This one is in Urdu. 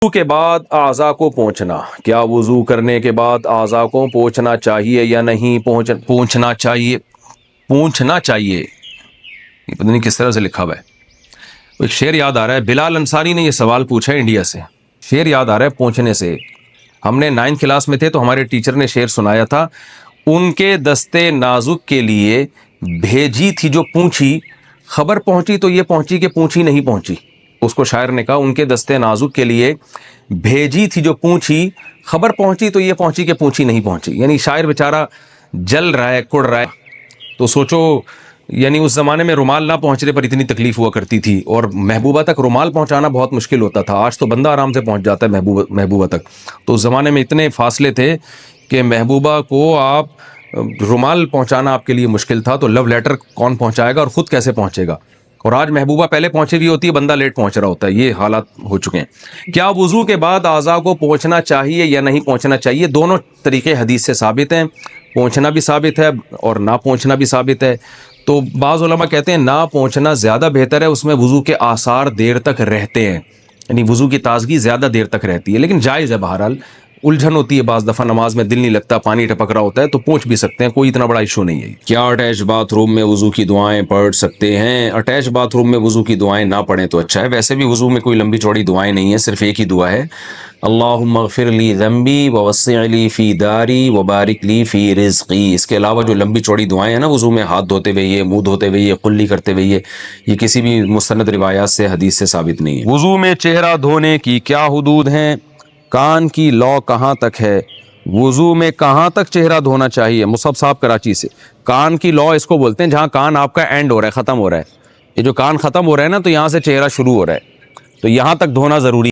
کے بعد اعضاء کو پوچھنا، کیا وضو کرنے کے بعد اعضاء کو پوچھنا چاہیے یا نہیں؟ پوچھنا چاہیے، پوچھنا چاہیے، یہ پتہ نہیں کس طرح سے لکھا ہوا ہے۔ ایک شعر یاد آ رہا ہے، بلال انصاری نے یہ سوال پوچھا ہے انڈیا سے، شعر یاد آ رہا ہے پوچھنے سے۔ ہم نے 9 کلاس میں تھے تو ہمارے ٹیچر نے شعر سنایا تھا، ان کے دستے نازک کے لیے بھیجی تھی جو پونچھی، خبر پہنچی تو یہ پہنچی کہ پونچھی نہیں پہنچی۔ اس کو شاعر نے کہا ان کے دستے نازک کے لیے بھیجی تھی جو پونچھی، خبر پہنچی تو یہ پہنچی کہ پونچھی نہیں پہنچی۔ یعنی شاعر بیچارہ جل رہا ہے، کڑ رہا ہے۔ تو سوچو، یعنی اس زمانے میں رومال نہ پہنچنے پر اتنی تکلیف ہوا کرتی تھی، اور محبوبہ تک رومال پہنچانا بہت مشکل ہوتا تھا۔ آج تو بندہ آرام سے پہنچ جاتا ہے محبوبہ تک، تو اس زمانے میں اتنے فاصلے تھے کہ محبوبہ کو آپ رومال پہنچانا آپ کے لیے مشکل تھا، تو لو لیٹر کون پہنچائے گا اور خود کیسے پہنچے گا؟ اور آج محبوبہ پہلے پہنچی ہوئی ہوتی ہے، بندہ لیٹ پہنچ رہا ہوتا ہے۔ یہ حالات ہو چکے ہیں۔ کیا وضو کے بعد اعضاء کو پوچھنا چاہیے یا نہیں پوچھنا چاہیے؟ دونوں طریقے حدیث سے ثابت ہیں، پوچھنا بھی ثابت ہے اور نہ پوچھنا بھی ثابت ہے۔ تو بعض علماء کہتے ہیں نہ پوچھنا زیادہ بہتر ہے، اس میں وضو کے آثار دیر تک رہتے ہیں، یعنی وضو کی تازگی زیادہ دیر تک رہتی ہے، لیکن جائز ہے۔ بہرحال الجھن ہوتی ہے، بعض دفعہ نماز میں دل نہیں لگتا، پانی ٹپک رہا ہوتا ہے، تو پوچھ بھی سکتے ہیں، کوئی اتنا بڑا ایشو نہیں ہے۔ کیا اٹیچ باتھ روم میں وضو کی دعائیں پڑھ سکتے ہیں؟ اٹیچ باتھ روم میں وضو کی دعائیں نہ پڑھیں تو اچھا ہے۔ ویسے بھی وضو میں کوئی لمبی چوڑی دعائیں نہیں ہیں، صرف ایک ہی دعا ہے، اللہم اغفر لی ذنبی ووسع لی فی داری وبارک لی فی رزقی۔ اس کے علاوہ جو لمبی چوڑی دعائیں ہیں نا وضو میں، ہاتھ دھوتے ہوئے یہ، منہ دھوتے ہوئے یہ، قلی کرتے ہوئے یہ کسی بھی مستند روایات سے، حدیث سے ثابت نہیں ہے۔ وضو میں چہرہ دھونے کی کیا حدود ہیں؟ کان کی لو کہاں تک ہے؟ وضو میں کہاں تک چہرہ دھونا چاہیے؟ مصعب صاحب کراچی سے۔ کان کی لو اس کو بولتے ہیں جہاں کان آپ کا اینڈ ہو رہا ہے، ختم ہو رہا ہے۔ یہ جو کان ختم ہو رہا ہے نا، تو یہاں سے چہرہ شروع ہو رہا ہے، تو یہاں تک دھونا ضروری ہے۔